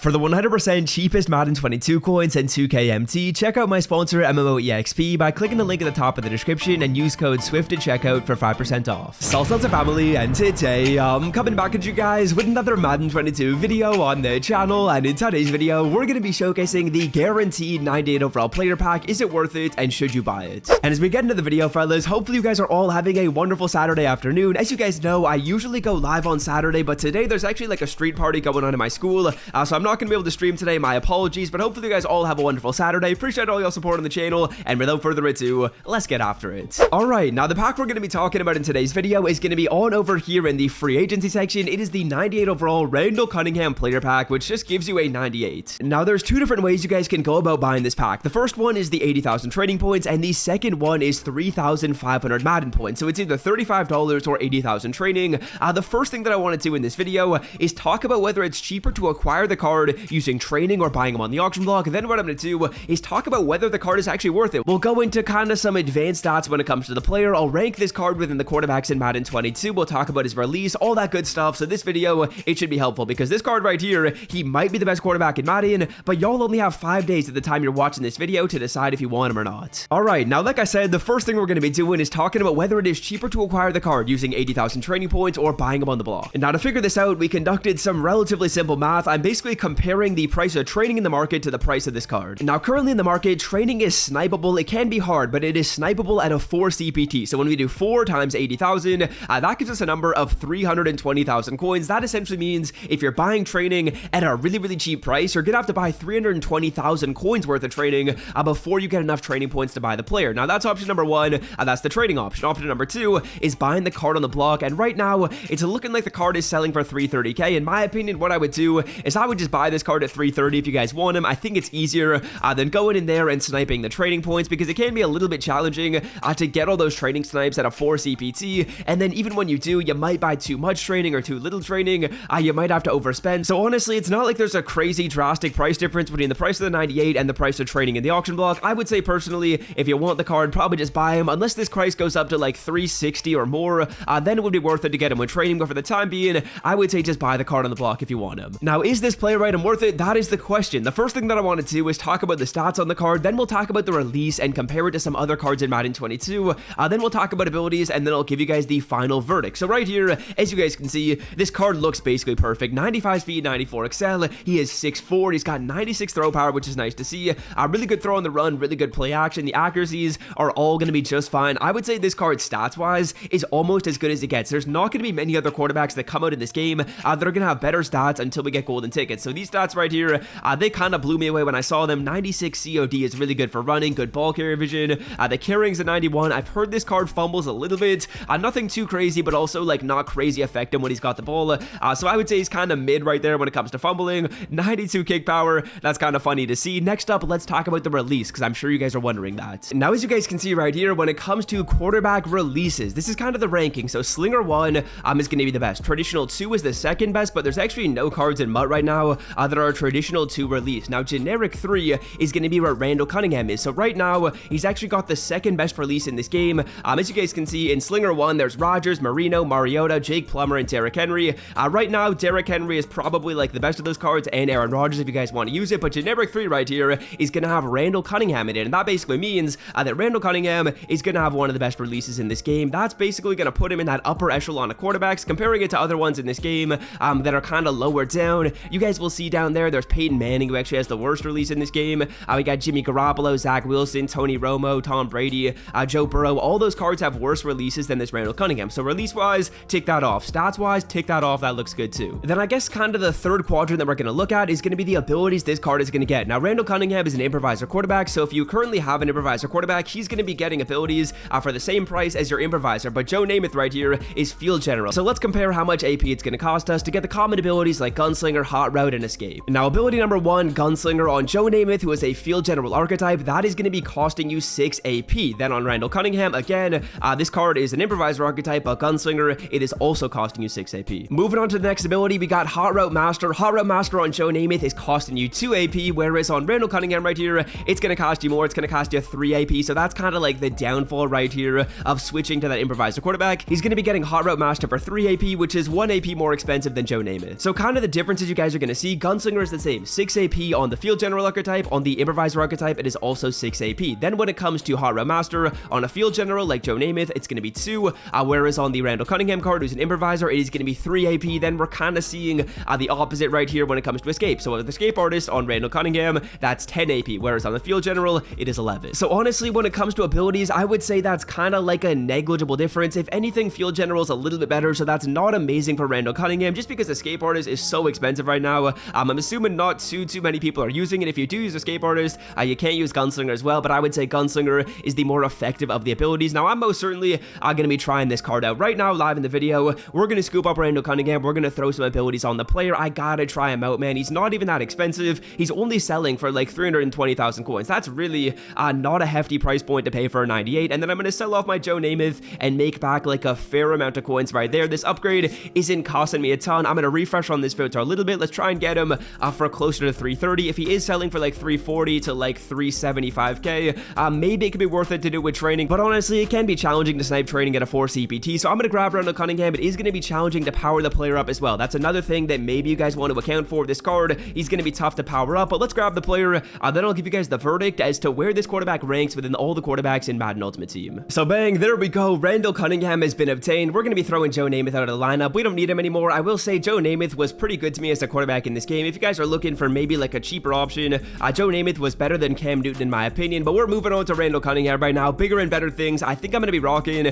For the 100% cheapest Madden 22 coins and 2K MT, check out my sponsor MMOEXP by clicking the link at the top of the description and use code SWIFT at checkout for 5% off. Salsa family, and today I'm coming back at you guys with another Madden 22 video on the channel, and in today's video we're going to be showcasing the guaranteed 98 overall player pack. Is it worth it, and should you buy it? And as we get into the video, fellas, hopefully you guys are all having a wonderful Saturday afternoon. As you guys know, I usually go live on Saturday, but today there's actually like a street party going on in my school, so I'm not going to be able to stream today. My apologies, but hopefully you guys all have a wonderful Saturday. Appreciate all your support on the channel, and without further ado, let's get after it. Alright, now the pack we're going to be talking about in today's video is going to be on over here in the free agency section. It is the 98 overall Randall Cunningham player pack, which just gives you a 98. Now there's two different ways you guys can go about buying this pack. The first one is the 80,000 trading points, and the second one is 3,500 Madden points. So it's either $35 or 80,000 trading. The first thing that I want to do in this video is talk about whether it's cheaper to acquire the card using trading or buying them on the auction block. Then what I'm going to do is talk about whether the card is actually worth it. We'll go into kind of some advanced stats when it comes to the player. I'll rank this card within the quarterbacks in Madden 22. We'll talk about his release, all that good stuff. So this video, it should be helpful because this card right here, he might be the best quarterback in Madden, but y'all only have 5 days at the time you're watching this video to decide if you want him or not. Alright, now like I said, the first thing we're going to be doing is talking about whether it is cheaper to acquire the card using 80,000 trading points or buying him on the block. And now to figure this out, we conducted some relatively simple math. I'm basically comparing the price of trading in the market to the price of this card. Now currently in the market, trading is snipeable. It can be hard, but it is snipeable at a 4 CPT. So when we do 4 times 80,000, that gives us a number of 320,000 coins. That essentially means if you're buying trading at a really cheap price, you're gonna have to buy 320,000 coins worth of trading before you get enough trading points to buy the player. Now that's option number 1, that's the trading option. Option number 2 is buying the card on the block, and right now it's looking like the card is selling for 330k. In my opinion, what I would do is I would just buy this card at 330 if you guys want him. I think it's easier than going in there and sniping the trading points, because it can be a little bit challenging to get all those trading snipes at a 4 CPT, and then even when you do, you might buy too much trading or too little trading. You might have to overspend. So honestly, it's not like there's a crazy drastic price difference between the price of the 98 and the price of trading in the auction block. I would say personally, if you want the card, probably just buy him, unless this price goes up to like 360 or more, then it would be worth it to get him with trading. But for the time being, I would say just buy the card on the block if you want him. Now, is this player item worth it? That is the question. The first thing that I want to do is talk about the stats on the card, then we'll talk about the release and compare it to some other cards in Madden 22, then we'll talk about abilities, and then I'll give you guys the final verdict. So right here, as you guys can see, this card looks basically perfect. 95 speed, 94 excel, he is 6'4", he's got 96 throw power, which is nice to see. Really good throw on the run, really good play action. The accuracies are all going to be just fine. I would say this card stats wise is almost as good as it gets. There's not going to be many other quarterbacks that come out in this game that are going to have better stats until we get golden tickets. So these stats right here, they kind of blew me away when I saw them. 96 COD is really good for running, good ball carrier vision. The carrying's a 91. I've heard this card fumbles a little bit, nothing too crazy, but also like not crazy effective when he's got the ball. So I would say he's kind of mid right there when it comes to fumbling. 92 kick power, that's kind of funny to see. Next up, let's talk about the release, because I'm sure you guys are wondering that. Now, as you guys can see right here, when it comes to quarterback releases, this is kind of the ranking. So Slinger 1 is going to be the best. Traditional 2 is the second best, but there's actually no cards in MUT right now that are traditional 2 release. Now, generic 3 is going to be where Randall Cunningham is. So right now, he's actually got the second best release in this game. As you guys can see, in Slinger 1, there's Rodgers, Marino, Mariota, Jake Plummer, and Derrick Henry. Right now, Derrick Henry is probably like the best of those cards, and Aaron Rodgers if you guys want to use it, but generic 3 right here is going to have Randall Cunningham in it, and that basically means that Randall Cunningham is going to have one of the best releases in this game. That's basically going to put him in that upper echelon of quarterbacks, comparing it to other ones in this game that are kind of lower down. You guys will see down there's Peyton Manning, who actually has the worst release in this game. We got Jimmy Garoppolo, Zach Wilson, Tony Romo, Tom Brady, Joe Burrow. All those cards have worse releases than this Randall Cunningham. So release-wise, tick that off. Stats-wise, tick that off. That looks good too. Then I guess kind of the third quadrant that we're going to look at is going to be the abilities this card is going to get. Now, Randall Cunningham is an improviser quarterback, so if you currently have an improviser quarterback, he's going to be getting abilities for the same price as your improviser. But Joe Namath right here is field general. So let's compare how much AP it's going to cost us to get the common abilities like Gunslinger, Hot Route, and Escape. Now, ability number 1, Gunslinger on Joe Namath, who is a field general archetype, that is going to be costing you 6 AP. Then on Randall Cunningham, again, this card is an improviser archetype, but Gunslinger, it is also costing you 6 AP. Moving on to the next ability, we got Hot Route Master. Hot Route Master on Joe Namath is costing you 2 AP, whereas on Randall Cunningham right here, it's going to cost you more. It's going to cost you 3 AP, so that's kind of like the downfall right here of switching to that improviser quarterback. He's going to be getting Hot Route Master for 3 AP, which is 1 AP more expensive than Joe Namath. So kind of the differences you guys are going to see see, Gunslinger is the same, 6 AP on the Field General archetype. On the Improviser archetype, it is also 6 AP. Then when it comes to Hot Route Master, on a Field General like Joe Namath, it's going to be 2, whereas on the Randall Cunningham card, who's an Improviser, it is going to be 3 AP. Then we're kind of seeing the opposite right here when it comes to Escape. So with Escape Artist on Randall Cunningham, that's 10 AP, whereas on the Field General, it is 11. So honestly, when it comes to abilities, I would say that's kind of like a negligible difference. If anything, Field General is a little bit better, so that's not amazing for Randall Cunningham, just because Escape Artist is so expensive right now. I'm assuming not too many people are using it. If you do use Escape Artist, you can't use Gunslinger as well, but I would say Gunslinger is the more effective of the abilities. Now, I'm most certainly going to be trying this card out right now live in the video. We're going to scoop up Randall Cunningham. We're going to throw some abilities on the player. I gotta try him out, man. He's not even that expensive. He's only selling for like 320,000 coins. That's really not a hefty price point to pay for a 98. And then I'm going to sell off my Joe Namath and make back like a fair amount of coins right there. This upgrade isn't costing me a ton. I'm going to refresh on this filter a little bit. Let's try and get him for closer to 330. If he is selling for like 340 to like 375k, maybe it could be worth it to do with training, but honestly, it can be challenging to snipe training at a 4 CPT, so I'm going to grab Randall Cunningham. It is going to be challenging to power the player up as well. That's another thing that maybe you guys want to account for. This card, he's going to be tough to power up, but let's grab the player, then I'll give you guys the verdict as to where this quarterback ranks within all the quarterbacks in Madden Ultimate Team. So bang, there we go. Randall Cunningham has been obtained. We're going to be throwing Joe Namath out of the lineup. We don't need him anymore. I will say Joe Namath was pretty good to me as a quarterback in this game. If you guys are looking for maybe like a cheaper option, Joe Namath was better than Cam Newton in my opinion, but we're moving on to Randall Cunningham right now. Bigger and better things. I think I'm going to be rocking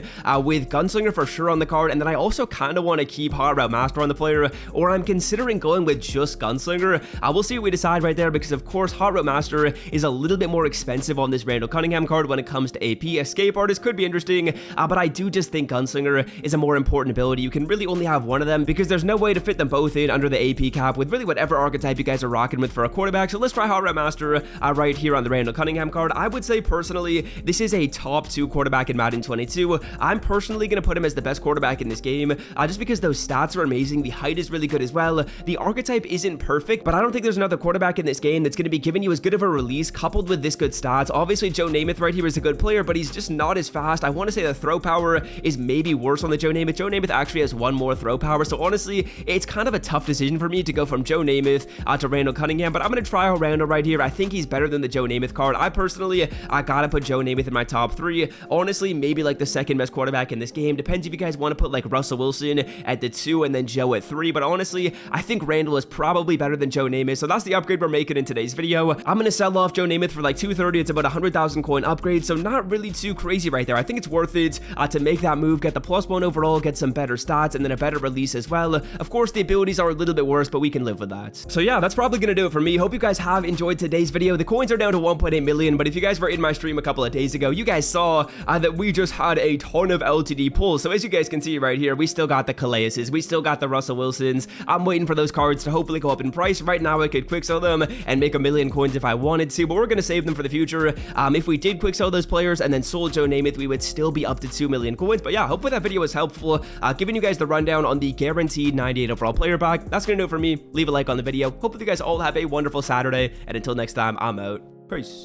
with Gunslinger for sure on the card, and then I also kind of want to keep Hot Route Master on the player, or I'm considering going with just Gunslinger. We'll see what we decide right there, because of course Hot Route Master is a little bit more expensive on this Randall Cunningham card when it comes to AP. Escape Artist could be interesting, but I do just think Gunslinger is a more important ability. You can really only have one of them because there's no way to fit them both in under the AP cap with really whatever archetype you guys are rocking with for a quarterback. So let's try Hot Route Master right here on the Randall Cunningham card. I would say personally, this is a top 2 quarterback in Madden 22. I'm personally going to put him as the best quarterback in this game, just because those stats are amazing. The height is really good as well. The archetype isn't perfect, but I don't think there's another quarterback in this game that's going to be giving you as good of a release coupled with this good stats. Obviously, Joe Namath right here is a good player, but he's just not as fast. I want to say the throw power is maybe worse on the Joe Namath. Joe Namath actually has 1 more throw power, so honestly, it's kind of a tough decision for me to go from Joe Namath to Randall Cunningham, but I'm going to try out Randall right here. I think he's better than the Joe Namath card. I personally, gotta put Joe Namath in my top 3. Honestly, maybe like the second best quarterback in this game. Depends if you guys want to put like Russell Wilson at the 2 and then Joe at 3, but honestly, I think Randall is probably better than Joe Namath, so that's the upgrade we're making in today's video. I'm going to sell off Joe Namath for like 230. It's about 100,000 coin upgrade, so not really too crazy right there. I think it's worth it to make that move, get the +1 overall, get some better stats, and then a better release as well. Of course, the abilities are a little bit worse, but we can live with that. So yeah, that's probably going to do it for me. Hope you guys have enjoyed today's video. The coins are down to 1.8 million, but if you guys were in my stream a couple of days ago, you guys saw that we just had a ton of LTD pulls. So as you guys can see right here, we still got the Calaises, we still got the Russell Wilsons. I'm waiting for those cards to hopefully go up in price. Right now, I could quick sell them and make 1 million coins if I wanted to, but we're going to save them for the future. If we did quick sell those players and then sold Joe Namath, we would still be up to 2 million coins. But yeah, hopefully that video was helpful, giving you guys the rundown on the guaranteed 98 overall player pack. That's going to do it for me. Leave a like on the video. Hopefully you guys all have a wonderful Saturday, and until next time, I'm out. Peace.